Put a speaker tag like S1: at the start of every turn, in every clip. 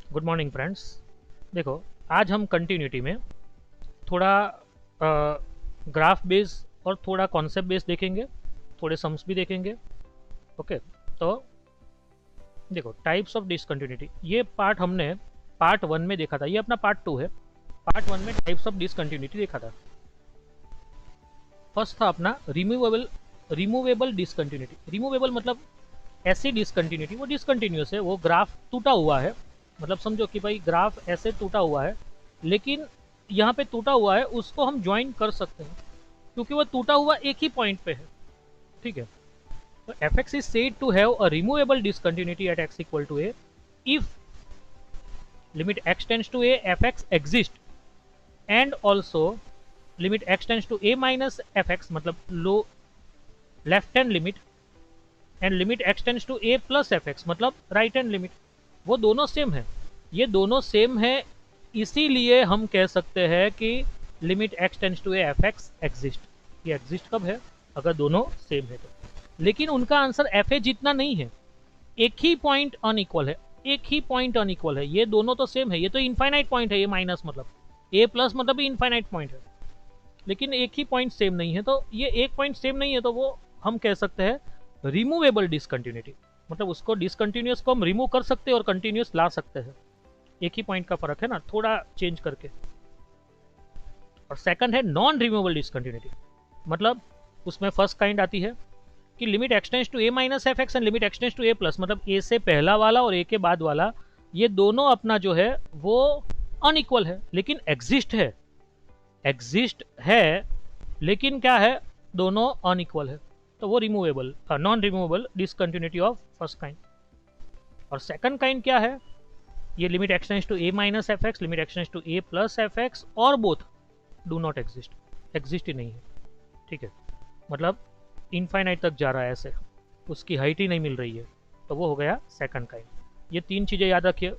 S1: Good morning friends. देखो, आज हम कंटिन्यूटी में थोड़ा ग्राफ बेस और थोड़ा कॉन्सेप्ट बेस देखेंगे, थोड़े सम्स भी देखेंगे। ओके, तो देखो, टाइप्स ऑफ डिसकंटिन्यूटी, ये पार्ट हमने पार्ट 1 में देखा था, ये अपना पार्ट 2 है। पार्ट 1 में टाइप्स ऑफ डिसकंटिन्यूटी देखा था। फर्स्ट था अपना रिमूवेबल डिसकंटिन्यूटी। रिमूवेबल मतलब ऐसी डिसकंटिन्यूटी, वो डिसकंटिन्यूस है, वो ग्राफ टूटा हुआ है। मतलब समझो कि भाई ग्राफ ऐसे टूटा हुआ है, लेकिन यहाँ पे टूटा हुआ है, उसको हम ज्वाइन कर सकते हैं क्योंकि वो टूटा हुआ एक ही पॉइंट पे है। ठीक है, तो f x is said to have a removable discontinuity at x equal to a if limit x tends to a f x exist and also limit x tends to a minus f x, मतलब लो left hand limit, and limit x tends to a plus f x, मतलब right hand limit. वो दोनों same है, ये दोनों same है, इसीलिए हम कह सकते हैं कि limit x tends to a f x exist. ये एग्जिस्ट कब है? अगर दोनों सेम है तो। लेकिन उनका आंसर एफ ए जितना नहीं है, एक ही पॉइंट अनइक्वल है, एक ही पॉइंट अनइक्वल है। ये दोनों तो सेम है, ये तो इनफाइनाइट पॉइंट है, ये माइनस मतलब ए प्लस मतलब भी इनफाइनाइट पॉइंट है, लेकिन एक ही पॉइंट सेम नहीं है। तो ये एक पॉइंट सेम नहीं है, तो वो हम कह सकते हैं रिमूवेबल डिसकंटिन्यूटी। मतलब उसको डिसकंटिन्यूस को हम रिमूव कर सकते हैं और कंटिन्यूस ला सकते हैं, एक ही पॉइंट का फर्क है ना, थोड़ा चेंज करके। और सेकंड है नॉन रिमूवेबल डिसकंटिन्यूटी। मतलब उसमें फर्स्ट काइंड आती है कि limit x tends to a minus f x and limit x tends to a plus, मतलब ए से पहला वाला और ए के बाद वाला, ये दोनों अपना जो है वो अनइक्वल है, लेकिन एग्जिस्ट है। एग्जिस्ट है लेकिन क्या है, दोनों अनइक्वल है, तो वो removable, non removable discontinuity of first kind. और सेकंड काइंड क्या है, ये limit x tends to a minus f x, limit x tends to a plus f x, और both do not exist, exist ही नहीं है। ठीक है, मतलब इनफाइनाइट तक जा रहा है ऐसे, उसकी हाइट ही नहीं मिल रही है, तो वो हो गया सेकंड काइंड। ये तीन चीज़ें याद रखिए।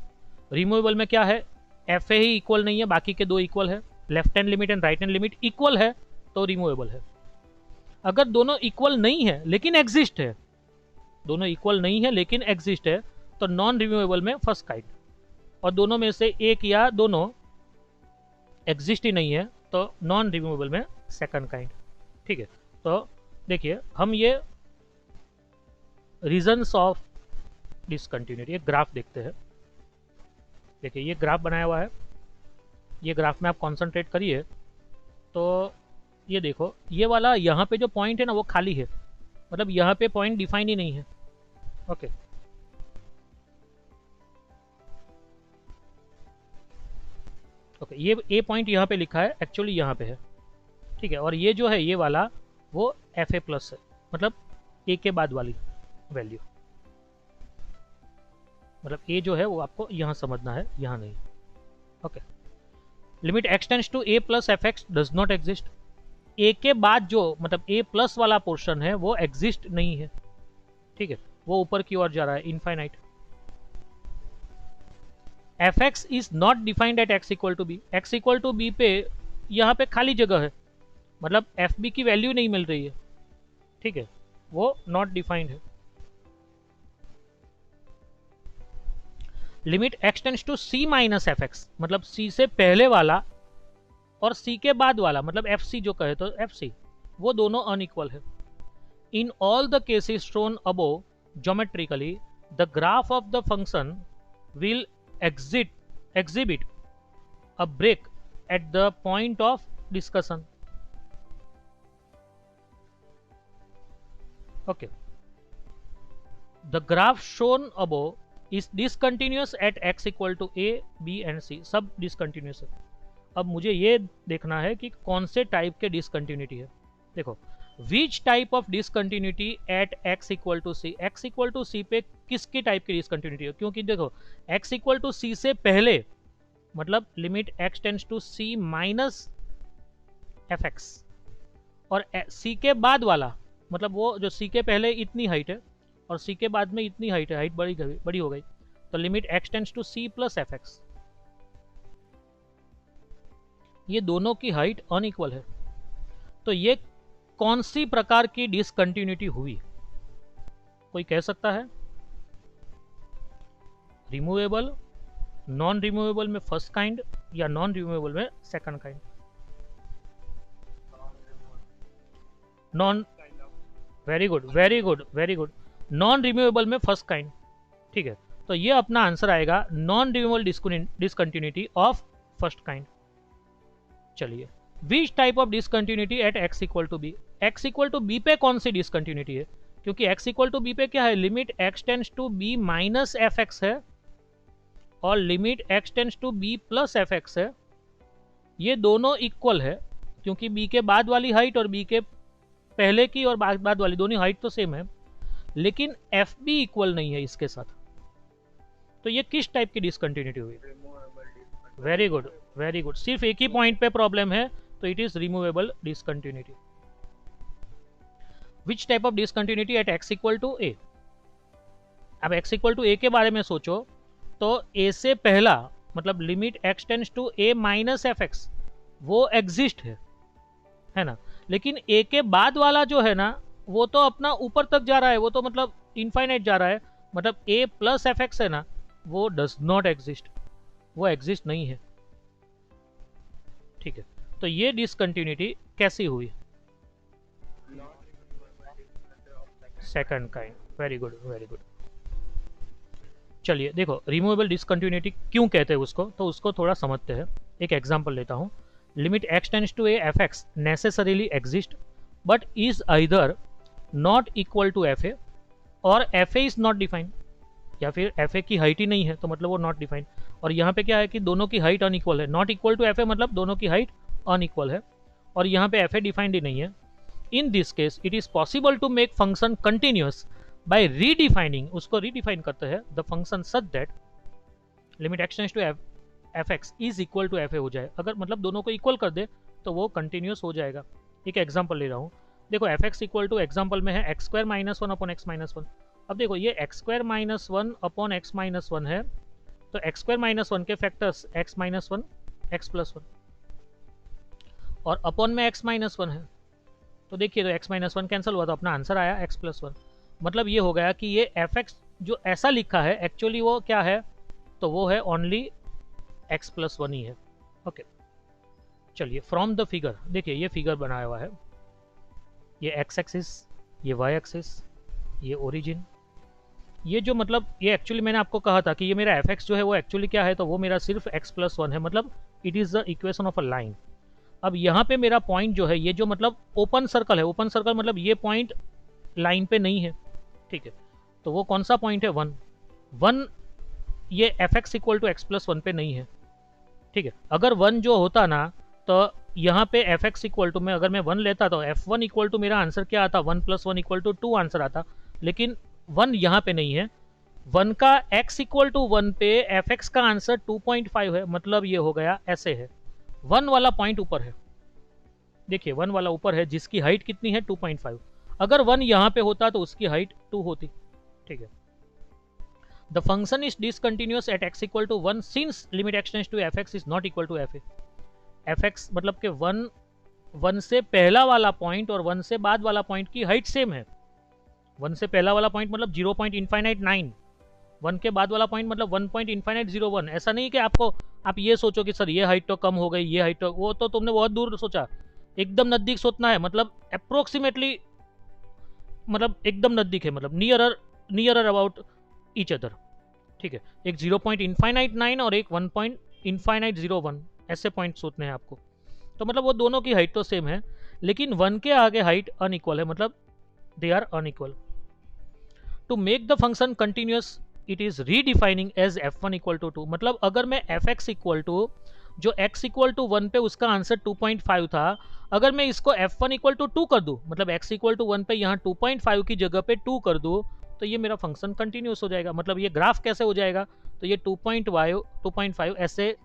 S1: रिमूवेबल में क्या है, एफ ए ही इक्वल नहीं है, बाकी के दो इक्वल है, left hand limit and right hand limit equal है, तो रिमूवेबल है। अगर दोनों इक्वल नहीं है लेकिन एग्जिस्ट है, दोनों इक्वल नहीं है लेकिन एग्जिस्ट है, तो नॉन रिमूवेबल में फर्स्ट काइंड। और दोनों में से एक या दोनों एग्जिस्ट ही नहीं है, तो नॉन रिमूवेबल में सेकंड काइंड। ठीक है, तो देखिए हम ये रीजंस ऑफ डिसकंटिन्यूटी, एक ग्राफ देखते हैं। देखिए ये ग्राफ बनाया हुआ है, ये ग्राफ में आप कॉन्सेंट्रेट करिए तो ये देखो, ये वाला यहाँ पे जो पॉइंट है ना वो खाली है, मतलब यहाँ पे पॉइंट डिफाइन ही नहीं है। ओके, ओके, ये ए पॉइंट यहाँ पे लिखा है, एक्चुअली यहाँ पे है। ठीक है, और ये जो है ये वाला वो एफ ए प्लस है, मतलब ए के बाद वाली वैल्यू, मतलब ए जो है वो आपको यहाँ समझना है, यहाँ नहीं। Okay, limit x tends to a plus f x does not exist. A के बाद जो मतलब ए प्लस वाला पोर्शन है वो एग्जिस्ट नहीं है। ठीक है, वो ऊपर की ओर जा रहा है, infinite. F x is not defined at x equal to b, x equal to b पे यहाँ पे खाली जगह है, मतलब एफ बी की वैल्यू नहीं मिल रही है। ठीक है, वो नॉट डिफाइंड है। Limit x tends to c minus f x, मतलब सी से पहले वाला और सी के बाद वाला, मतलब एफ सी जो कहे तो एफ सी, वो दोनों अनइक्वल है। In all the cases shown above geometrically the graph of the function will exhibit a break at the point of discussion. Okay, the graph shown above is discontinuous at x equal to a, b and c, सब discontinuous है। अब मुझे ये देखना है कि कौन से टाइप के डिसकंटिन्यूटी है। देखो, which type of discontinuity at x equal to c, x equal to c पे किसके टाइप की डिसकंटिन्यूटी है, क्योंकि देखो एक्स इक्वल टू सी से पहले मतलब limit x tends to c minus f x, और सी के बाद वाला मतलब वो जो सी के पहले इतनी हाइट है और सी के बाद में इतनी हाइट है, हाइट बड़ी हो गई, तो limit x tends to c plus f x, ये दोनों की हाइट अनइक्वल है। तो ये कौन सी प्रकार की डिसकंटिन्यूटी हुई, कोई कह सकता है? रिमूवेबल, नॉन रिमूवेबल में फर्स्ट काइंड या नॉन रिमूवेबल में second kind? Non, very good very good very good, non removable में फर्स्ट काइंड। ठीक है, तो ये अपना आंसर आएगा non removable discontinuity of first kind. चलिए, which type of discontinuity at x equal to b? x equal to b पे कौन सी डिसकंटिन्यूटी है? क्योंकि x इक्वल टू बी पे क्या है, limit x tends to b minus f x है और limit x tends to b plus f x है। ये दोनों इक्वल है क्योंकि b के बाद वाली हाइट और b के पहले की और बाद वाली दोनों हाइट तो सेम है, लेकिन एफ बी इक्वल नहीं है इसके साथ। तो ये किस टाइप की डिसकंटिन्यूटी हुई? वेरी गुड वेरी गुड, सिर्फ एक ही पॉइंट पे प्रॉब्लम है, तो it is removable discontinuity. Which type of discontinuity at x equal to a? अब x इक्वल टू a के बारे में सोचो तो a से पहला मतलब limit x tends to a minus f x वो एग्जिस्ट है ना, लेकिन a के बाद वाला जो है ना वो तो अपना ऊपर तक जा रहा है, वो तो मतलब इनफाइनाइट जा रहा है, मतलब a प्लस एफ एक्स है ना वो डज नॉट एग्जिस्ट, वो एग्जिस्ट नहीं है। ठीक है, तो ये डिसकंटिन्यूटी कैसी हुई? Second kind, very good very good. चलिए देखो, रिमूवेबल डिसकंटिन्यूटी क्यों कहते हैं उसको, तो उसको थोड़ा समझते हैं। एक एग्जांपल लेता हूं, limit x tends to a f x necessarily exist but is either not equal to f a और f a is not defined, या फिर एफ ए की हाइट ही नहीं है तो मतलब वो नॉट डिफाइंड। और यहाँ पे क्या है कि दोनों की हाइट अनइक्वल है, not equal to f a मतलब दोनों की हाइट अनइक्वल है, और यहाँ पे एफ ए डिफाइंड ही नहीं है। In this case it is possible to make function continuous by redefining, उसको रीडिफाइन करते हैं the function such that limit x tends to f x is equal to f a हो जाए। अगर मतलब दोनों को इक्वल कर दे तो वो कंटिन्यूअस हो जाएगा। एक एग्जांपल ले रहा हूँ, देखो f x equal to example में है x square minus one upon x minus one. अब देखो ये x square minus one upon x minus one है, तो एक्स स्क्वायर माइनस वन के factors x minus one x plus one और upon में एक्स माइनस वन है, तो देखिए तो एक्स माइनस वन कैंसिल हुआ तो अपना आंसर आया एक्स प्लस वन। मतलब ये हो गया कि ये एफ एक्स जो ऐसा लिखा है एक्चुअली वो क्या है, तो वो है ओनली एक्स प्लस वन ही है। ओके, चलिए फ्रॉम द फिगर, देखिए ये फिगर बनाया हुआ है, ये एक्स एक्सिस, ये वाई एक्सिस, ये ओरिजिन, ये जो मतलब ये एक्चुअली मैंने आपको कहा था कि ये मेरा एफ एक्स जो है वो एक्चुअली क्या है, तो वो मेरा सिर्फ एक्स प्लस वन है, मतलब it is the equation of a line. अब यहाँ पे मेरा पॉइंट जो है ये जो मतलब ओपन सर्कल है, ओपन सर्कल मतलब ये पॉइंट लाइन पे नहीं है। ठीक है, तो वो कौन सा पॉइंट है, वन वन, ये f x equal to x plus one पे नहीं है। ठीक है, अगर वन जो होता ना तो यहाँ पे एफ एक्स इक्वल टू में अगर मैं वन लेता तो एफ वन इक्वल टू मेरा आंसर क्या आता, one plus one equal to two answer आता, लेकिन वन यहाँ पे नहीं है। वन का x इक्वल टू वन पे एफ एक्स का आंसर 2.5 है, मतलब ये हो गया ऐसे है, वन वाला पॉइंट ऊपर है, देखिए वन वाला ऊपर है जिसकी हाइट कितनी है 2.5। अगर वन यहाँ पे होता तो उसकी हाइट 2 होती। ठीक है, the function is discontinuous at x equal to one since limit x tends to f x is not equal to f a. F x मतलब कि वन से पहला वाला पॉइंट और वन से बाद वाला पॉइंट की हाइट सेम है। वन से पहला वाला पॉइंट मतलब 0.9, वन के बाद वाला पॉइंट मतलब 1.01। ऐसा नहीं कि आप ये सोचो कि सर ये हाइट तो कम हो गई, ये हाइट तो, वो तो तुमने बहुत दूर सोचा, एकदम नज़दीक सोचना है, मतलब अप्रोक्सीमेटली मतलब एकदम नज़दीक है, मतलब नियरर अबाउट ईच अदर। ठीक है, एक 0.9 और एक 1.01 ऐसे पॉइंट सोचने हैं आपको, तो मतलब वो दोनों की हाइट तो सेम है, लेकिन वन के आगे हाइट अनइक्वल है, मतलब they are unequal. To make the function continuous it is redefining as f1 equal to 2, मतलब अगर मैं fx इक्वल टू जो x इक्वल टू 1 पे उसका आंसर 2.5 था, अगर मैं इसको f1 इक्वल टू 2 कर दूं, मतलब x इक्वल टू 1 पे यहाँ 2.5 की जगह पे 2 कर दूं, तो ये मेरा फंक्शन कंटिन्यूअस हो जाएगा। मतलब ये ग्राफ कैसे हो जाएगा, तो ये 2.5 ऐसे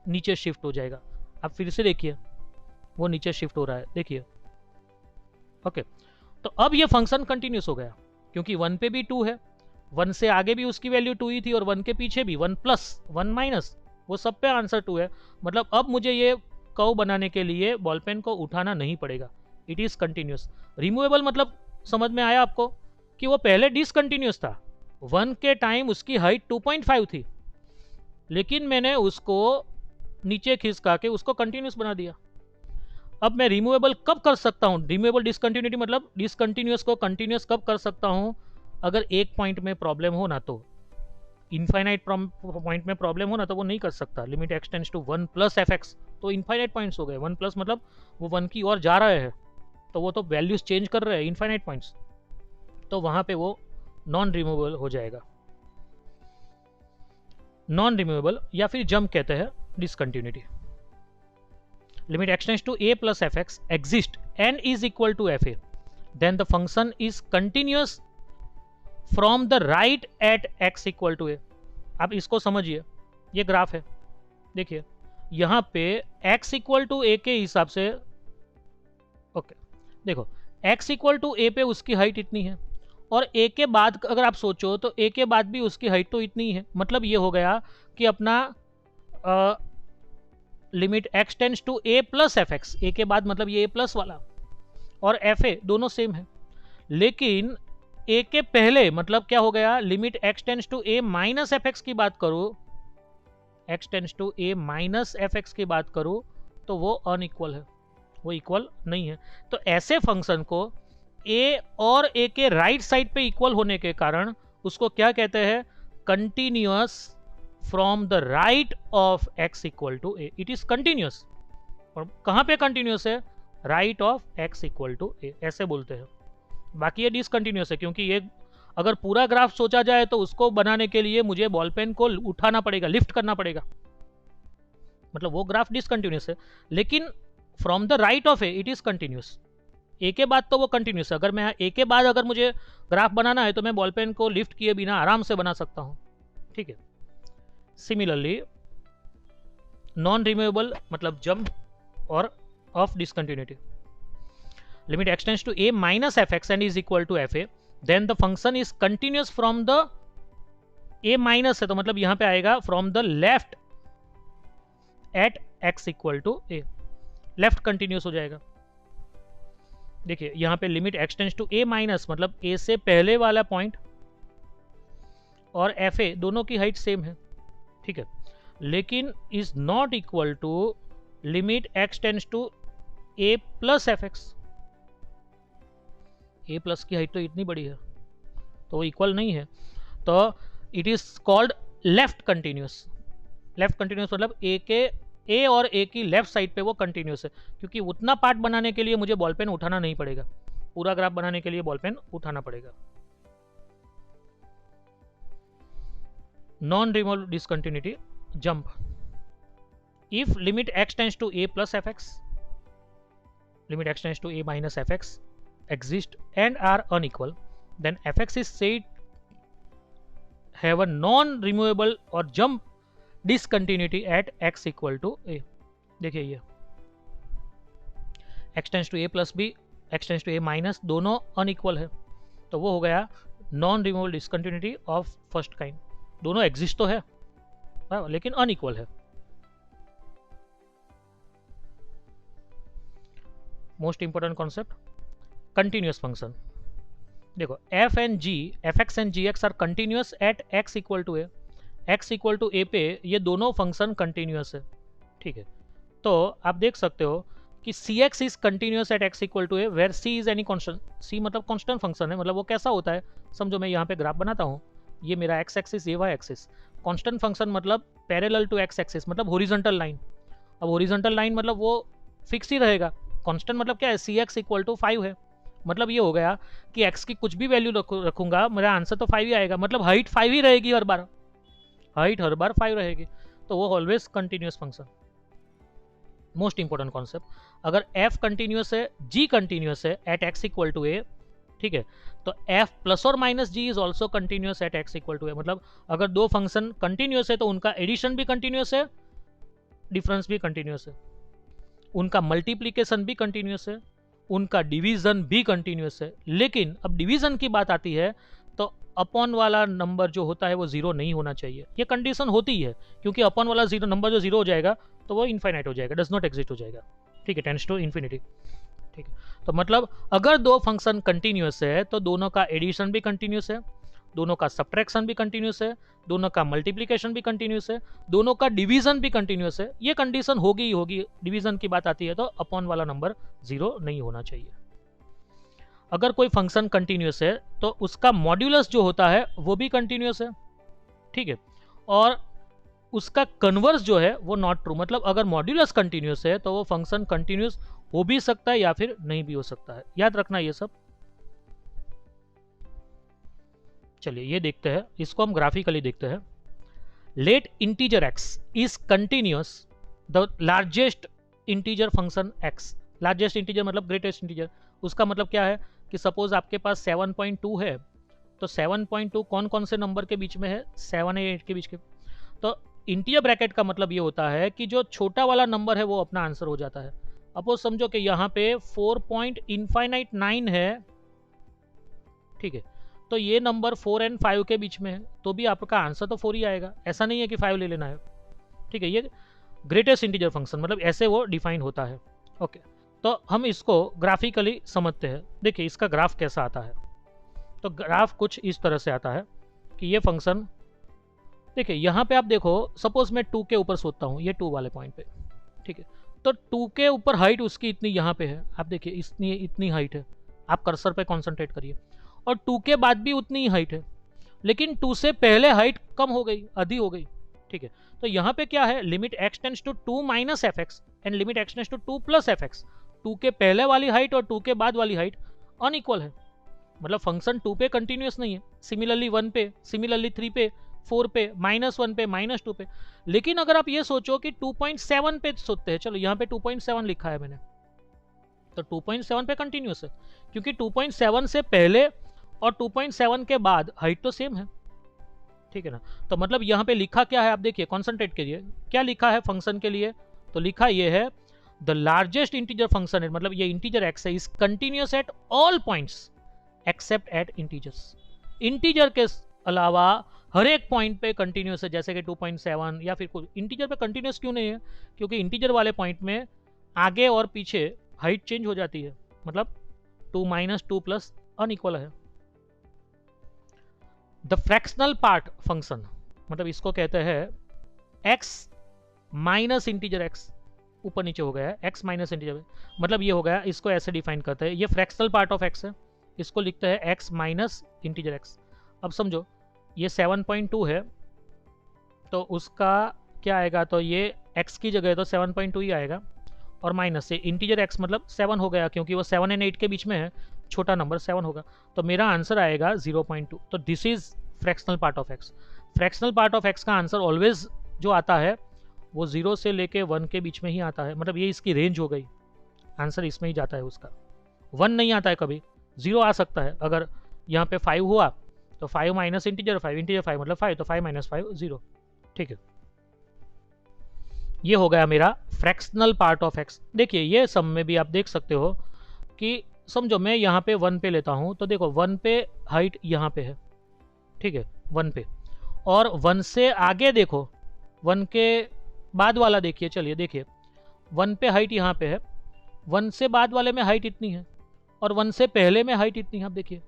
S1: नीचे शिफ्ट हो जाएगा। आप फिर से देखिए वो नीचे शिफ्ट हो रहा है, देखिए। ओके, तो अब ये फंक्शन कंटिन्यूअस हो गया क्योंकि 1 पे भी 2 है, 1 से आगे भी उसकी वैल्यू 2 ही थी और 1 के पीछे भी 1 प्लस 1 माइनस, वो सब पे आंसर 2 है। मतलब अब मुझे ये कर्व बनाने के लिए बॉल पेन को उठाना नहीं पड़ेगा, इट इज कंटिन्यूअस। रिमूवेबल मतलब समझ में आया आपको कि वो पहले डिसकंटिन्यूअस था, 1 के टाइम उसकी हाइट 2.5 थी, लेकिन मैंने उसको नीचे खिसका के उसको कंटिन्यूस बना दिया। अब मैं रिमूवेबल कब कर सकता हूँ? रिमूवेबल डिसकंटिन्यूटी मतलब डिसकंटिन्यूस को कंटिन्यूस कब कर सकता हूँ? अगर एक पॉइंट में प्रॉब्लम हो ना, तो इनफाइनाइट पॉइंट में प्रॉब्लम हो ना तो वो नहीं कर सकता। Limit x tends to 1 plus f x, तो इनफाइनाइट पॉइंट्स हो गए। 1 प्लस मतलब वो 1 की ओर जा रहे हैं, तो वो तो वैल्यूज चेंज कर रहे हैं इनफाइनाइट पॉइंट्स, तो वहां पे वो नॉन रिमूवेबल हो जाएगा। नॉन रिमूवेबल या फिर जंप कहते हैं discontinuity. Limit x tends to a plus fx exist and is equal to fa, then the function is continuous from the right at x equal to a। आप इसको समझिए, ये ग्राफ है, देखिए यहां पे x इक्वल टू a के हिसाब से, ओके देखो x इक्वल टू a पे उसकी हाइट इतनी है, और a के बाद अगर आप सोचो तो a के बाद भी उसकी हाइट तो इतनी ही है। मतलब ये हो गया कि अपना limit x tends to a plus f x, a के बाद मतलब ये a प्लस वाला और एफ ए दोनों सेम है। लेकिन a के पहले मतलब क्या हो गया, limit x tends to a minus f x की बात करो, x tends to a minus f x की बात करो तो वो अनइक्वल है, वो इक्वल नहीं है। तो ऐसे फंक्शन को a और a के राइट साइड पे इक्वल होने के कारण उसको क्या कहते हैं, continuous from the right of x equal to a, it is continuous. और कहां पे कंटिन्यूअस है, right of x equal to a, ऐसे बोलते हैं। बाकी ये डिसकंटिन्यूअस है, क्योंकि ये अगर पूरा ग्राफ सोचा जाए तो उसको बनाने के लिए मुझे बॉल पेन को उठाना पड़ेगा, लिफ्ट करना पड़ेगा, मतलब वो ग्राफ डिसकंटिन्यूअस है। लेकिन from the right of a it is continuous, a के बाद तो वो कंटिन्यूअस है। अगर मैं ए के बाद अगर मुझे ग्राफ बनाना है तो मैं बॉल पेन को लिफ्ट किए बिना आराम से बना सकता हूं, ठीक है। सिमिलरली नॉन रिमूवेबल मतलब जंप और of discontinuity. Limit x tends to a minus fx and is equal to fa, then the function is continuous from the a minus है, तो मतलब यहां पे आएगा from the left at x equal to a, left continuous हो जाएगा। देखिए यहां पे limit x tends to a minus मतलब a से पहले वाला पॉइंट और fa दोनों की हाइट सेम है, ठीक है। लेकिन is not equal to limit x tends to a plus f x, a plus की हाइट तो इतनी बड़ी है तो वो इक्वल नहीं है, तो it is called left continuous. Left continuous मतलब ए और ए की लेफ्ट साइड पे वो कंटिन्यूस है, क्योंकि उतना पार्ट बनाने के लिए मुझे बॉल पेन उठाना नहीं पड़ेगा, पूरा ग्राफ बनाने के लिए बॉल पेन उठाना पड़ेगा। Non removable discontinuity jump. If limit x tends to a plus f x, limit x tends to a minus f x exist and are unequal, then fx is said have a non-removable or jump discontinuity at x equal to a। देखिए ये x tends to a plus b, x tends to a minus दोनों unequal है, तो वो हो गया non removable discontinuity of first kind. दोनों exist तो है लेकिन अनइक्वल है। Most important concept, continuous function. देखो f and g, fx and gx are continuous at x equal to a, x equal to a पे ये दोनों फंक्शन कंटिन्यूअस है, ठीक है। तो आप देख सकते हो कि cx is continuous at x equal to a where c is any constant. c मतलब कांस्टेंट फंक्शन है, मतलब वो कैसा होता है समझो, मैं यहाँ पे ग्राफ बनाता हूँ, ये मेरा x एक्सिस, ये y एक्सिस। कांस्टेंट फंक्शन मतलब पैरेलल टू x एक्सिस मतलब हॉरिजॉन्टल लाइन। अब हॉरिजॉन्टल लाइन मतलब वो फिक्स ही रहेगा। कांस्टेंट मतलब क्या है, cx इक्वल टू 5 है, मतलब ये हो गया कि x की कुछ भी वैल्यू रखूंगा मेरा आंसर तो 5 ही आएगा, मतलब हाइट 5 ही रहेगी हर बार, हाइट हर बार 5 रहेगी, तो वो always continuous function. Most important concept, अगर f कंटिन्यूअस है, g कंटिन्यूअस है at x equal to a, ठीक है, तो f प्लस और minus g is also continuous at x equal to a। मतलब अगर दो फंक्शन कंटिन्यूअस है तो उनका एडिशन भी कंटिन्यूअस है, डिफरेंस भी कंटिन्यूअस है, उनका मल्टीप्लीकेशन भी कंटिन्यूअस है, उनका डिवीजन भी कंटिन्यूअस है। लेकिन अब डिवीजन की बात आती है तो अपॉन वाला नंबर जो होता है वो जीरो नहीं होना चाहिए। ये कंडीशन होती है क्योंकि अपॉन वाला जीरो नंबर जो जीरो हो जाएगा तो वो इनफाइनाइट हो जाएगा, डज नॉट एग्जिस्ट हो जाएगा, ठीक है, टेंड्स टू इन्फिनिटी, ठीक है। तो मतलब अगर दो फंक्शन कंटिन्यूअस है तो दोनों का एडिशन भी कंटिन्यूअस है, दोनों का सब्ट्रैक्शन भी कंटिन्यूस है, दोनों का मल्टीप्लिकेशन भी कंटिन्यूस है, दोनों का डिवीजन भी कंटिन्यूस है। ये कंडीशन होगी ही होगी, डिवीजन की बात आती है तो अपॉन वाला नंबर 0 नहीं होना चाहिए। अगर कोई फंक्शन कंटिन्यूस है तो उसका मॉड्यूलस जो होता है वो भी कंटिन्यूस है, ठीक है, और उसका कन्वर्स जो है वो नॉट ट्रू। मतलब अगर मॉड्यूलस कंटिन्यूस है तो वो फंक्शन कंटिन्यूस हो भी सकता है या फिर नहीं भी हो सकता है, याद रखना ये सब। चलिए ये देखते हैं, इसको हम ग्राफिकली देखते हैं। Let integer x is continuous the largest integer function x। Largest integer मतलब ग्रेटेस्ट इंटीजर। उसका मतलब क्या है कि सपोज आपके पास 7.2 है, तो 7.2 कौन कौन से नंबर के बीच में है, 7 या 8 के बीच के। तो इंटीजर ब्रैकेट का मतलब ये होता है कि जो छोटा वाला नंबर है वो अपना आंसर हो जाता है। अपोज समझो कि यहाँ पे 4.9 है, ठीक है, तो ये नंबर 4 और 5 के बीच में है, तो भी आपका आंसर तो 4 ही आएगा। ऐसा नहीं है कि 5 ले लेना है, ठीक है। ये ग्रेटेस्ट इंटीजर फंक्शन मतलब ऐसे वो डिफाइन होता है। ओके, तो हम इसको ग्राफिकली समझते हैं। देखिए इसका ग्राफ कैसा आता है, तो ग्राफ कुछ इस तरह से आता है कि ये फंक्शन, देखिए यहाँ पे आप देखो, सपोज मैं 2 के ऊपर सोचता हूँ, ये 2 वाले पॉइंट पे, ठीक है, तो 2 के ऊपर हाइट उसकी इतनी यहाँ पे है, आप देखिए इतनी हाइट है। आप कर्सर पे कॉन्सेंट्रेट करिए, और 2 के बाद भी उतनी ही हाइट है, लेकिन 2 से पहले हाइट कम हो गई, आधी हो गई, ठीक है। तो यहाँ पे क्या है, limit x tends to 2 minus f x and limit x tends to 2 plus f x. 2 के पहले वाली हाइट और 2 के बाद वाली हाइट अनइक्वल है, मतलब फंक्शन 2 पे कंटिन्यूस नहीं है, सिमिलरली 1 पे, सिमिलरली 3 पे, 4 पे, -1 पे, -2 पे। लेकिन अगर आप ये सोचो कि 2.7 पे सोचते हैं, चलो यहाँ पे 2.7 लिखा है मैंने, तो 2.7 पे कंटिन्यूस है, क्योंकि 2.7 से पहले और 2.7 के बाद हाइट तो सेम है, ठीक है ना। तो मतलब यहाँ पे लिखा क्या है, आप देखिए, कॉन्सेंट्रेट करिए, क्या लिखा है फंक्शन के लिए, तो लिखा ये है द लार्जेस्ट इंटीजर फंक्शन है, मतलब ये इंटीजर x है, is continuous at all points except eight integers. Integer के अलावा हर एक पॉइंट पे कंटिन्यूस है, जैसे कि 2.7 या फिर कुछ। इंटीजर पे कंटिन्यूस क्यों नहीं है, क्योंकि इंटीजर वाले पॉइंट में आगे और पीछे हाइट चेंज हो जाती है, मतलब 2 - 2 प्लस अनइक्वल है। द फ्रैक्शनल पार्ट फंक्शन, मतलब इसको कहते हैं x माइनस इंटीजर x, ऊपर नीचे हो गया है x माइनस इंटीजर, मतलब ये हो गया, इसको ऐसे डिफाइन करते हैं, ये फ्रैक्शनल पार्ट ऑफ x है, इसको लिखते हैं x माइनस इंटीजर x। अब समझो ये 7.2 है, तो उसका क्या आएगा, तो ये x की जगह तो 7.2 ही आएगा, और माइनस से इंटीजर x मतलब 7 हो गया, क्योंकि वो 7 और 8 के बीच में है, छोटा नंबर 7 होगा, तो मेरा आंसर आएगा 0.2। तो this is fractional part of x। Fractional part of x का आंसर ऑलवेज जो आता है वो 0 से लेके 1 के बीच में ही आता है, मतलब ये इसकी रेंज हो गई, आंसर इसमें ही जाता है उसका। 1 नहीं आता है कभी, 0 आ सकता है। अगर यहाँ पे 5 हुआ तो 5 माइनस इंटीजर 5, इंटीजर 5 मतलब 5, तो 5 - 5 0, ठीक है। ये हो गया मेरा फ्रैक्शनल पार्ट ऑफ x। देखिए ये सम में भी आप देख सकते हो कि समझो मैं यहाँ पे 1 पे लेता हूँ, तो देखो 1 पे हाइट यहाँ पे है, ठीक है, 1 पे, और 1 से आगे देखो, 1 के बाद वाला देखिए, चलिए देखिए 1 पे हाइट यहाँ पे है, 1 से बाद वाले में हाइट इतनी है, और 1 से पहले में हाइट इतनी है। आप देखिए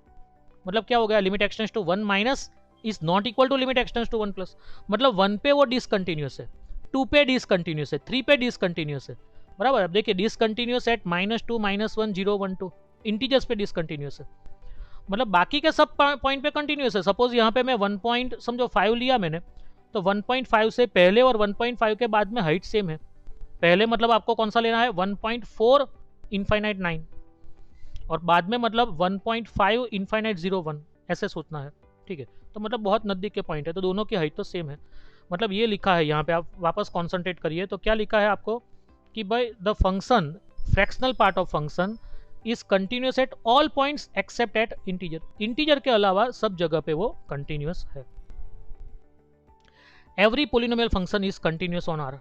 S1: मतलब क्या हो गया, limit x tends to 1 minus is not equal to limit x tends to 1 plus, मतलब 1 पे वो डिसकंटिन्यूस है, 2 पे डिसकंटिन्यूस है, 3 पे डिसकंटिन्यूस है, बराबर। अब देखिए डिसकंटिन्यूस एट -2 -1 0 1 2, इंटीजर्स पे डिसकंटिन्यूस है, मतलब बाकी के सब पॉइंट पे कंटिन्यूस है। सपोज यहाँ पे मैं 1 पॉइंट समझो 5 लिया मैंने, तो 1.5 से पहले और 1.5 के बाद में हाइट सेम है। पहले मतलब आपको कौन सा लेना है, 1.4 इनफाइनाइट 9, और बाद में मतलब 1.5 इनफाइनाइट 0 1, ऐसे सोचना है, ठीक है। तो मतलब बहुत नज़दीक के पॉइंट है, तो दोनों की हाइट तो सेम है। मतलब ये लिखा है यहाँ पे, आप वापस कॉन्सेंट्रेट करिए, तो क्या लिखा है आपको कि भाई the function fractional part of function is continuous at all points except at integer. Integer के अलावा सब जगह पे वो कंटिन्यूस है। Every polynomial function is continuous on R.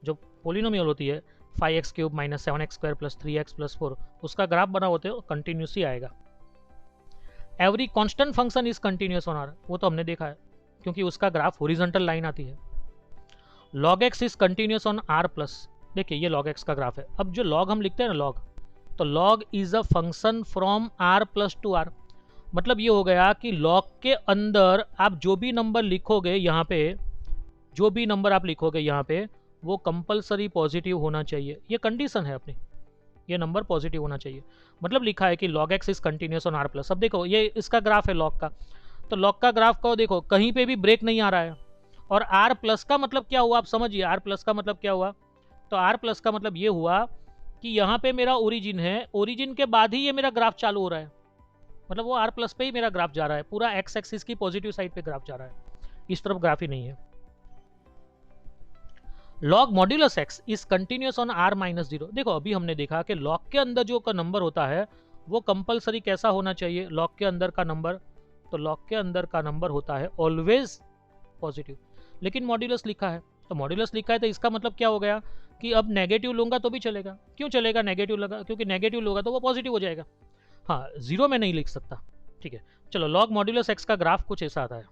S1: जो पोलिनोमियल होती है 5x³ - 7x² + 3x + 4, उसका ग्राफ बना होते हो कंटिन्यूस ही आएगा। Every constant function is continuous on R, वो तो हमने देखा है, क्योंकि उसका ग्राफ हॉरिजॉन्टल लाइन आती है। log x is continuous on r plus, देखिए ये log x का ग्राफ है। अब जो log हम लिखते हैं ना log, तो log is a function from r plus two r, मतलब ये हो गया कि लॉग के अंदर आप जो भी नंबर लिखोगे यहाँ पे, जो भी नंबर आप लिखोगे यहाँ पे, वो कंपलसरी पॉजिटिव होना चाहिए। ये कंडीशन है अपनी, ये नंबर पॉजिटिव होना चाहिए। मतलब लिखा है कि log x is continuous on r plus. अब देखो ये इसका ग्राफ है लॉग का, तो लॉग का ग्राफ को देखो कहीं पे भी ब्रेक नहीं आ रहा है। और r प्लस का मतलब क्या हुआ आप समझिए, r प्लस का मतलब क्या हुआ, तो r प्लस का मतलब ये हुआ कि यहाँ पे मेरा ओरिजिन है, ओरिजिन के बाद ही ये मेरा ग्राफ चालू हो रहा है, मतलब वो r प्लस पे ही मेरा ग्राफ जा रहा है, पूरा x एक्सिस की पॉजिटिव साइड पे ग्राफ जा रहा है, इस तरफ ग्राफ ही नहीं है। log modulus x is continuous on r minus 0। देखो अभी हमने देखा कि log के अंदर जो का नंबर होता है वो कंपलसरी कैसा होना चाहिए, log के अंदर का नंबर, तो log के अंदर का नंबर होता है ऑलवेज पॉजिटिव। लेकिन मॉड्यूलस लिखा है, तो मॉड्यूलस लिखा है तो इसका मतलब क्या हो गया कि अब नेगेटिव लूंगा तो भी चलेगा। क्यों चलेगा नेगेटिव लगा, क्योंकि नेगेटिव लूंगा तो वो पॉजिटिव हो जाएगा। हाँ, जीरो में नहीं लिख सकता, ठीक है। चलो log मॉड्यूलस x का ग्राफ कुछ ऐसा आता है,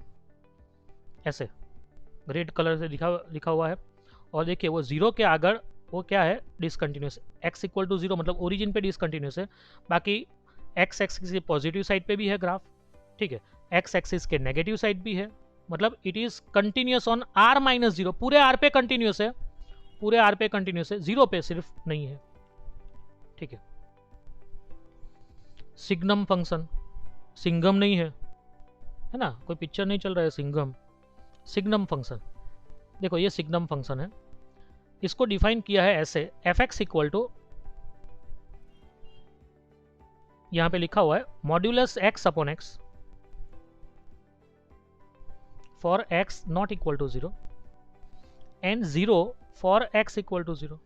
S1: ऐसे रेड कलर से लिखा हुआ है। और देखिए वो जीरो के आगे वो क्या है, discontinuous. x equal to zero मतलब ओरिजिन पे डिसकंटिन्यूस है, बाकी x एक्सिस के पॉजिटिव साइड पे भी है ग्राफ, ठीक है, x एक्सिस के नेगेटिव साइड भी है, मतलब it is continuous on r minus 0। पूरे r पे कंटिन्यूस है, पूरे r पे कंटिन्यूस है, जीरो पे सिर्फ नहीं है, ठीक है। सिग्नम फंक्शन, सिंगम नहीं है ना, कोई पिक्चर नहीं चल रहा है सिंगम, सिग्नम फंक्शन। देखो ये सिग्नम फंक्शन है, इसको डिफाइन किया है ऐसे, एफ एक्स इक्वल टू, यहां पे लिखा हुआ है modulus x upon x for x not equal to 0 and 0 for x equal to 0।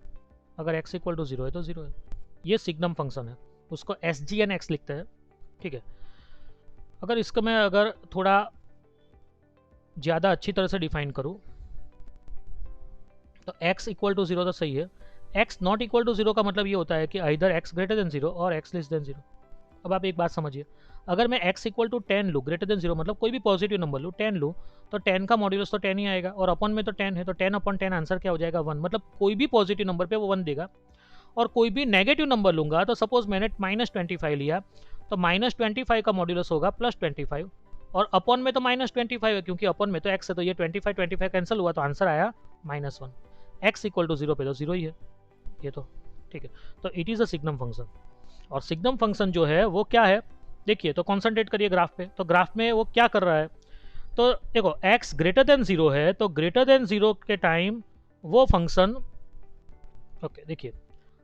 S1: अगर एक्स इक्वल टू 0 है तो 0 है। ये सिग्नम फंक्शन है, उसको एस जी एन एक्स लिखते हैं, ठीक है। अगर इसको मैं अगर थोड़ा ज़्यादा अच्छी तरह से डिफाइन करूं तो x इक्वल टू 0 तो सही है, x नॉट इक्वल टू 0 का मतलब ये होता है कि आइदर x ग्रेटर देन 0 और x लेस देन 0। अब आप एक बात समझिए, अगर मैं x इक्वल टू 10 लूँ, ग्रेटर देन 0 मतलब कोई भी पॉजिटिव नंबर लूँ, 10 लूँ, तो 10 का मॉड्यूलस तो 10 ही आएगा, और अपन में तो 10 है, तो 10 अपॉन 10 आंसर क्या हो जाएगा 1। मतलब कोई भी पॉजिटिव नंबर पे वो 1 देगा। और कोई भी नेगेटिव नंबर लूंगा, तो सपोज मैंने -25 लिया, तो -25 का मॉड्यूलस होगा +25, और अपॉन में तो -25 है, क्योंकि अपॉन में तो x है, तो ये 25 कैंसिल हुआ, तो आंसर आया -1। x इक्वल टू 0 पे तो 0 ही है ये तो, ठीक है। तो it is a signum function. और सिग्नम फंक्शन जो है वो क्या है, देखिए, तो कॉन्सेंट्रेट करिए ग्राफ पे, तो ग्राफ में वो क्या कर रहा है, तो देखो x ग्रेटर देन 0 है, तो ग्रेटर देन 0 के टाइम वो फंक्शन, ओके देखिए,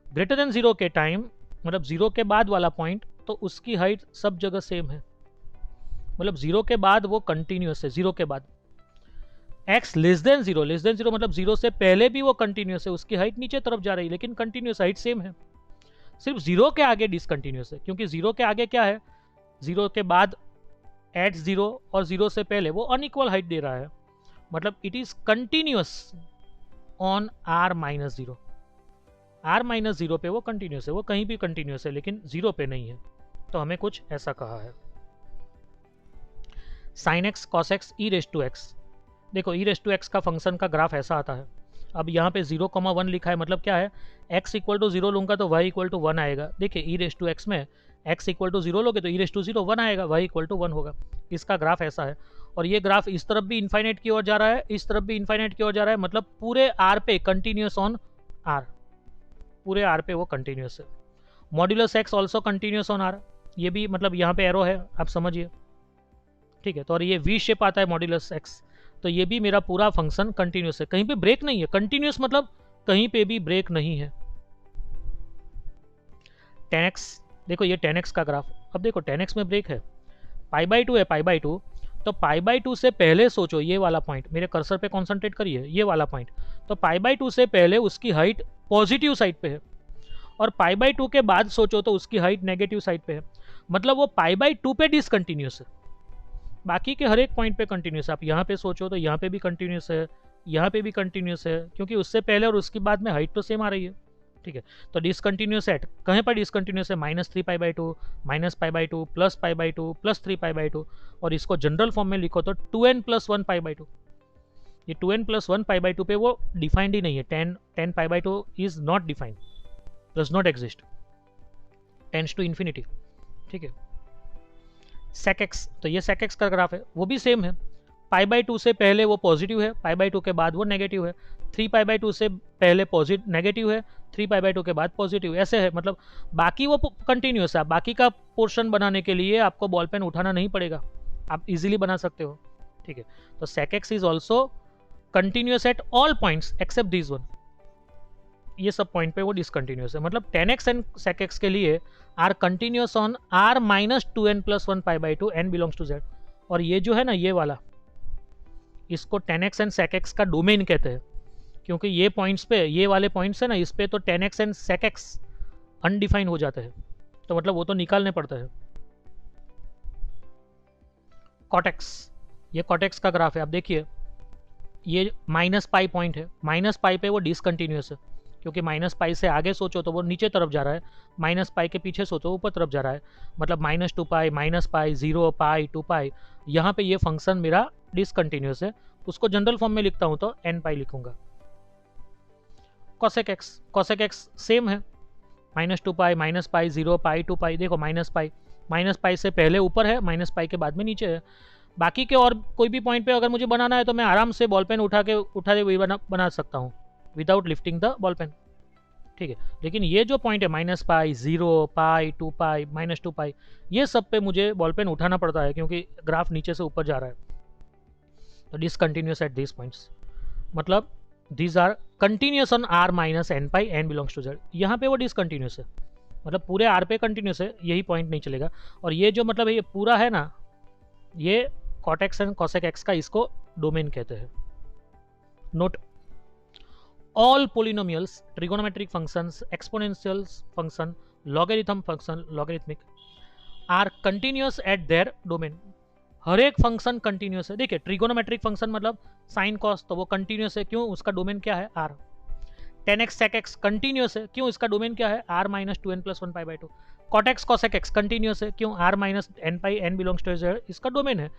S1: ग्रेटर देन 0 के टाइम मतलब 0 के बाद वाला पॉइंट, तो उसकी हाइट सब जगह सेम है, मतलब 0 के बाद वो कंटिन्यूस है, 0 के बाद। x लेस देन 0 मतलब 0 से पहले भी वो कंटिन्यूस है, उसकी हाइट नीचे तरफ जा रही है, लेकिन कंटिन्यूस हाइट सेम है, सिर्फ 0 के आगे डिसकंटिन्यूस है, क्योंकि 0 के आगे क्या है, 0 के बाद एट 0 और 0 से पहले वो अनइक्वल हाइट दे रहा है, मतलब it is continuous on r minus 0। r minus 0 पे वो कंटिन्यूस है, वो कहीं भी कंटिन्यूस है, लेकिन 0 पे नहीं है। तो हमें कुछ ऐसा कहा है, sin x cos x e raise to x। देखो e रेस टू x का फंक्शन का ग्राफ ऐसा आता है। अब यहाँ पे 0,1 लिखा है, मतलब क्या है, x इक्वल टू 0 लूंगा तो y इक्वल टू 1 आएगा। देखिए e रेस टू x में x इक्वल टू 0 लोगे तो e रेस टू 0 1 आएगा, y इक्वल टू 1 होगा। इसका ग्राफ ऐसा है, और ये ग्राफ इस तरफ भी इन्फाइनाइट की ओर जा रहा है, इस तरफ भी इन्फाइनाइट की ओर जा रहा है, मतलब पूरे r पे कंटिन्यूस ऑन r, पूरे r पे वो कंटिन्यूस है। Modulus x also continuous on r, ये भी मतलब यहाँ पे एरो है, आप समझिए, ठीक है। तो और ये वी शेप आता है मॉड्यूलस x, तो ये भी मेरा पूरा फंक्शन कंटिन्यूस है, कहीं पे ब्रेक नहीं है। कंटिन्यूस मतलब कहीं पे भी ब्रेक नहीं है। 10x, देखो ये 10x का ग्राफ, अब देखो 10x में ब्रेक है, π/2 है, π/2, तो π/2 से पहले सोचो ये वाला पॉइंट, मेरे कर्सर पे कॉन्सेंट्रेट करिए, ये वाला पॉइंट, तो π/2 से पहले उसकी हाइट पॉजिटिव साइड पे है, और π/2 के बाद सोचो तो उसकी हाइट नेगेटिव साइड पे है, मतलब वो π/2 पे डिसकंटिन्यूस है, बाकी के हर एक पॉइंट पे कंटिन्यूस है। आप यहाँ पे सोचो तो यहाँ पे भी कंटिन्यूस है, यहाँ पे भी कंटिन्यूस है, क्योंकि उससे पहले और उसके बाद में हाइट तो सेम आ रही है, ठीक है। तो डिसकंटिन्यूस एट कहीं पर डिसकंटिन्यूस है, -3π/2, -π/2, +π/2, +3π/2, और इसको जनरल फॉर्म में लिखो तो 2n + 1 π/2। ये 2n + 1 π/2 पे वो डिफाइंड ही नहीं है, 10 π/2 is not defined, does not exist, tends to infinity, ठीक है। sec x, तो ये sec x का ग्राफ है, वो भी सेम है, π/2 से पहले वो पॉजिटिव है, π/2 के बाद वो नेगेटिव है, 3π/2 से पहले पॉजिटिव नेगेटिव है, 3π/2 के बाद पॉजिटिव, ऐसे है। मतलब बाकी वो कंटिन्यूस है। बाकी का पोर्शन बनाने के लिए आपको बॉल पेन उठाना नहीं पड़ेगा, आप इजीली बना सकते हो, ठीक है। तो sec x is also continuous at all points accept this one, ये सब पॉइंट पे वो डिसकंटिन्यूस है। मतलब 10x एंड sec x के लिए are continuous on r minus 2n plus 1 π/2 n belongs to z। और ये जो है ना, ये वाला, इसको 10x एंड sec x का डोमेन कहते हैं, क्योंकि ये पॉइंट्स पे, ये वाले पॉइंट्स है ना, इस पे तो 10x and sec x undefine हो जाते हैं, तो मतलब वो तो निकालने पड़ता है। कॉटेक्स, ये कॉटेक्स का ग्राफ है, आप देखिए ये -π पॉइंट है, -π पे वो डिसकंटिन्यूस है, क्योंकि -π से आगे सोचो तो वो नीचे तरफ जा रहा है, -π के पीछे सोचो ऊपर तरफ जा रहा है, मतलब -2π, -π, 0π, 2π, यहाँ पे ये फंक्शन मेरा डिसकंटिन्यूस है। उसको जनरल फॉर्म में लिखता हूँ तो nπ लिखूंगा। cosec x सेम है, -2π, -π, 0π, 2π, देखो -π से पहले ऊपर है, -π के बाद में नीचे है। बाकी के और कोई भी पॉइंट पे अगर मुझे बनाना है तो मैं आराम से बॉल पेन उठाते हुए बना सकता हूँ without lifting the ball pen, ठीक है। लेकिन ये जो पॉइंट है -π, 0π, 2π, -2π, ये सब पे मुझे बॉल पेन उठाना पड़ता है, क्योंकि ग्राफ नीचे से ऊपर जा रहा है। तो डिसकंटिन्यूस एट दिस पॉइंट्स, मतलब these are continuous on r minus nπ n belongs to z। यहाँ पे वो डिसकंटिन्यूस है, मतलब पूरे r पे कंटिन्यूस है, यही पॉइंट नहीं चलेगा। और ये जो मतलब ये पूरा है ना, ये कॉटेक्स एंड cosec x का, इसको डोमेन कहते हैं। Note, all polynomials, trigonometric functions, exponential function, logarithm function, logarithmic are continuous at their domain। हर एक फंक्शन कंटिन्यूस है। देखिए ट्रिगोनोमेट्रिक फंक्शन मतलब साइन कॉस, तो वो कंटिन्यूस है, क्यों? उसका डोमेन क्या है? r। 10x sec x continuous है, क्यों? इसका डोमेन क्या है? r minus 2n plus 1 π/2। Cot x cosec x continuous है, क्यों? r minus nπ n belongs to z, इसका डोमेन है।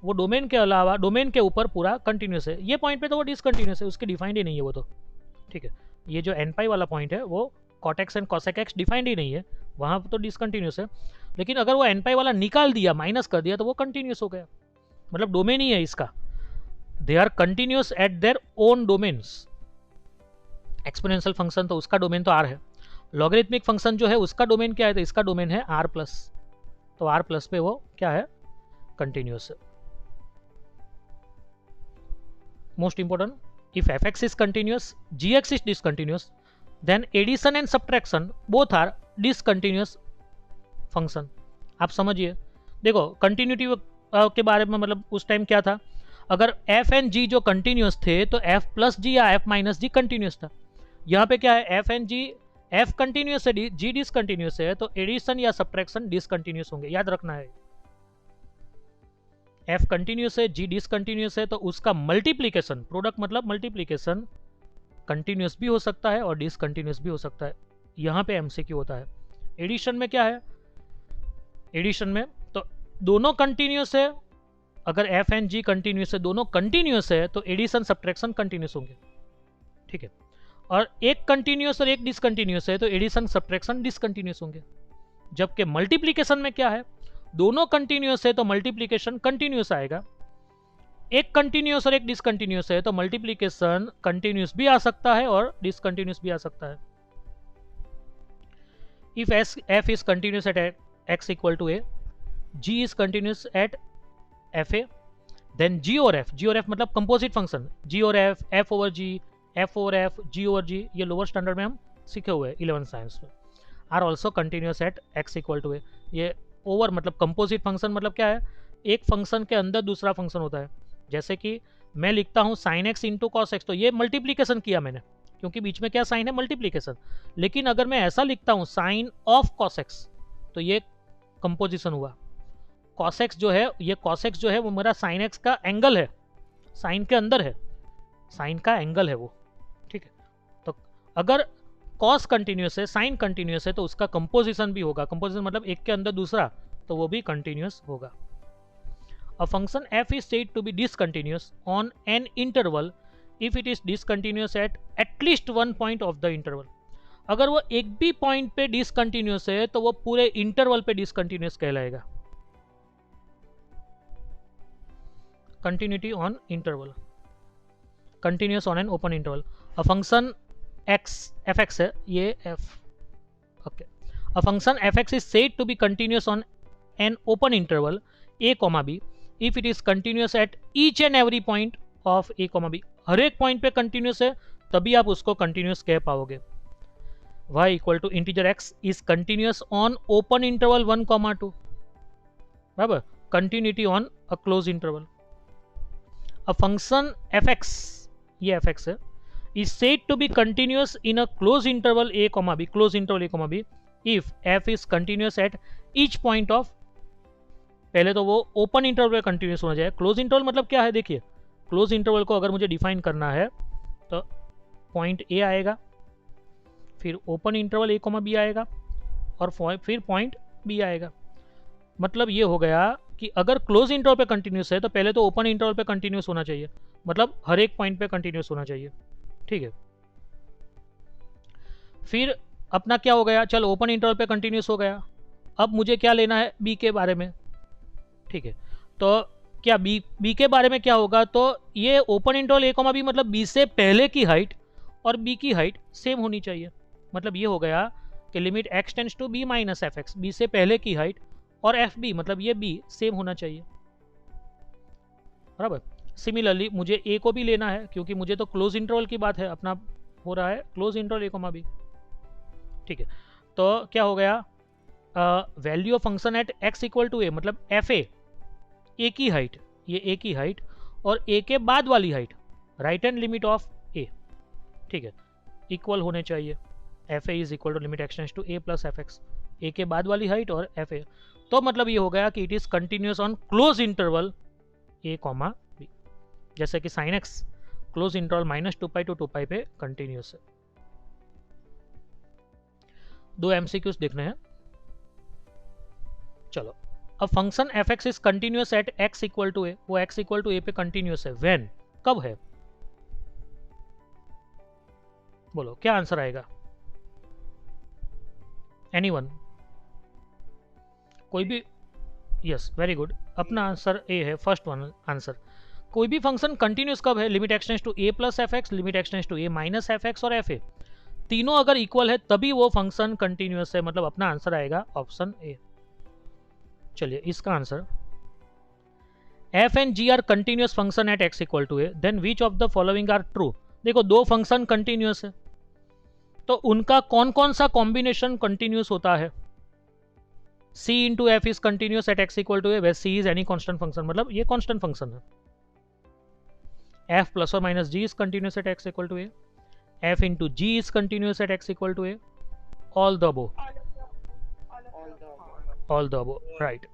S1: वो डोमेन के अलावा, डोमेन के ऊपर पूरा कंटिन्यूस है। ये पॉइंट पे तो वो डिसकंटिन्यूस है, उसकी डिफाइंड ही नहीं है वो तो, ठीक है। ये जो nπ वाला पॉइंट है वो cot x and cosec x defined ही नहीं है, वहाँ तो डिसकंटिन्यूस है। लेकिन अगर वो nπ वाला निकाल दिया, माइनस कर दिया, तो वो कंटिन्यूस हो गया, मतलब डोमेन ही है इसका। They are continuous at their own domains. Exponential function तो उसका डोमेन तो r है, लॉगरिथमिक फंक्शन जो है उसका डोमेन क्या है? तो इसका डोमेन है r प्लस, तो r प्लस पे वो क्या है? कंटिन्यूस है। Most important, if fx is continuous, gx is discontinuous, then addition and subtraction both are discontinuous function। आप समझिए, देखो कंटिन्यूटी के बारे में, मतलब उस टाइम क्या था, अगर f एंड g जो कंटिन्यूस थे तो f प्लस जी या f माइनस जी कंटिन्यूस था। यहाँ पे क्या है? f and g, f continuous है, g डिसकंटिन्यूस है, तो एडिशन या सब्ट्रैक्शन डिसकंटिन्यूस होंगे, याद रखना है। f कंटिन्यूस है, g डिसकंटिन्यूस है, तो उसका मल्टीप्लीकेशन, प्रोडक्ट मतलब मल्टीप्लीकेशन, कंटिन्यूस भी हो सकता है और डिसकंटिन्यूस भी हो सकता है। यहाँ पे MCQ होता है। एडिशन में क्या है? एडिशन में तो दोनों कंटिन्यूस है, अगर f एंड g कंटिन्यूस है, दोनों कंटिन्यूस है, तो एडिशन सब्ट्रैक्शन कंटिन्यूस होंगे, ठीक है। और एक कंटिन्यूस और एक डिसकंटिन्यूस है, तो एडिशन सब्ट्रैक्शन डिसकंटिन्यूस होंगे। जबकि मल्टीप्लीकेशन में क्या है? दोनों कंटिन्यूस है तो मल्टीप्लीकेशन कंटिन्यूस आएगा, एक कंटिन्यूस और एक डिसकंटिन्यूस है तो मल्टीप्लीकेशन कंटिन्यूस भी आ सकता है और डिसकंटिन्यूस भी आ सकता है। If f is continuous at x equal to a, g is continuous at fa, then g और f मतलब कंपोजिट फंक्शन, g और f over g, f over f, g over g, ये लोअर स्टैंडर्ड में हम सीखे हुए हैं 11th science में, are also continuous at x equal to a. ये ओवर मतलब कंपोजिट फंक्शन मतलब क्या है? एक फंक्शन के अंदर दूसरा फंक्शन होता है। जैसे कि मैं लिखता हूँ sine x into cos x, तो ये मल्टीप्लीकेशन किया मैंने, क्योंकि बीच में क्या साइन है? मल्टीप्लीकेशन। लेकिन अगर मैं ऐसा लिखता हूँ साइन ऑफ कॉस एक्स, तो ये कंपोजिशन हुआ। कॉस एक्स जो है, ये कॉस एक्स जो है वो मेरा साइन एक्स का एंगल है, साइन के अंदर है, साइन का एंगल है वो, ठीक है। तो अगर कॉस कंटिन्यूस है, साइन कंटिन्यूस है, तो उसका कंपोजिशन भी होगा। कंपोजिशन मतलब एक के अंदर दूसरा, तो वो भी कंटिन्यूस होगा। A function f is said to be discontinuous on an interval if it is discontinuous at least one point of the interval। अगर वो एक भी पॉइंट पे डिसकंटिन्यूस है तो वो पूरे इंटरवल पे डिसकंटिन्यूस कहलाएगा। Continuity on interval, continuous on an open interval. A function x f x है ये f, okay. A function f x is said to be continuous on an open interval a comma b if it is continuous at each and every point of a comma b. हर एक point पे continuous है तभी आप उसको continuous कह पाओगे। y equal to integer x is continuous on open interval 1, 2, बराबर, continuity on a close interval. A function fx, ये fx है, is said to be continuous in a closed interval a comma b, closed interval a comma b if f is continuous at each point of, पहले तो वो open interval पे continuous होना चाहिए। Close interval मतलब क्या है, देखिए क्लोज इंटरवल को अगर मुझे डिफाइन करना है तो पॉइंट ए आएगा, फिर open interval a comma B आएगा और फिर पॉइंट बी आएगा। मतलब ये हो गया कि अगर क्लोज इंटरवल पे कंटिन्यूस है तो पहले तो ओपन इंटरवल पे कंटिन्यूस होना चाहिए, मतलब हर एक पॉइंट पे कंटिन्यूस होना चाहिए, ठीक है। फिर अपना क्या हो गया, चल ओपन इंटरवल पे कंटिन्यूस हो गया, अब मुझे क्या लेना है बी के बारे में, ठीक है। तो क्या बी के बारे में क्या होगा, तो ये open interval a comma B मतलब बी से पहले की हाइट और बी की हाइट सेम होनी चाहिए। मतलब ये हो गया कि limit x tends to b minus f x, b से पहले की हाइट और एफ बी मतलब ये b सेम होना चाहिए, बराबर। सिमिलरली मुझे a को भी लेना है क्योंकि मुझे तो क्लोज इंटरवल की बात है, अपना हो रहा है close interval a comma b, ठीक है। तो क्या हो गया, value of function at x equal to a मतलब एफ ए की हाइट, ये ए की हाइट और ए के बाद वाली height, right hand limit of a, ठीक है, इक्वल होने चाहिए। F a is equal to limit x tends to a plus f x, a के बाद वाली हाइट और एफ ए। तो मतलब ये हो गया कि it is continuous on close interval a comma b, जैसे कि sine x close interval -2π to 2π पे कंटिन्यूस है। दो एमसीक्यूज देखने हैं, चलो। अब function f x is continuous at x equal to a, वो एक्स इक्वल टू ए पे कंटिन्यूस है, व्हेन, कब है, बोलो क्या आंसर आएगा, एनीवन, कोई भी, यस वेरी गुड, अपना आंसर ए है, फर्स्ट वन आंसर। कोई भी फंक्शन कंटिन्यूस कब है, limit x tends to a plus f x, limit x tends to a minus f x और एफ ए, तीनों अगर इक्वल है तभी वो फंक्शन कंटिन्यूस है, मतलब अपना आंसर आएगा ऑप्शन ए। चलिए इसका answer, f and g are continuous function at x equal to a, then which of the following are true. देखो दो फंक्शन कंटिन्यूस है तो उनका कौन कौन सा कॉम्बिनेशन कंटिन्यूस होता है, c into f is continuous at x equal to a, where c is any constant function, मतलब ये कांस्टेंट फंक्शन है। f प्लस और minus g is continuous at x equal to a, f into g is continuous at x equal to a, all the above, all the above, right,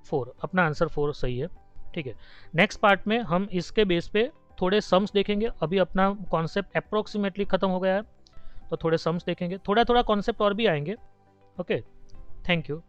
S1: 4, अपना answer 4 सही है, ठीक है। Next part में हम इसके base पे थोड़े सम्स देखेंगे, अभी अपना कॉन्सेप्ट अप्रोक्सीमेटली खत्म हो गया है तो थोड़े सम्स देखेंगे, थोड़ा थोड़ा कॉन्सेप्ट और भी आएंगे, ओके, थैंक यू।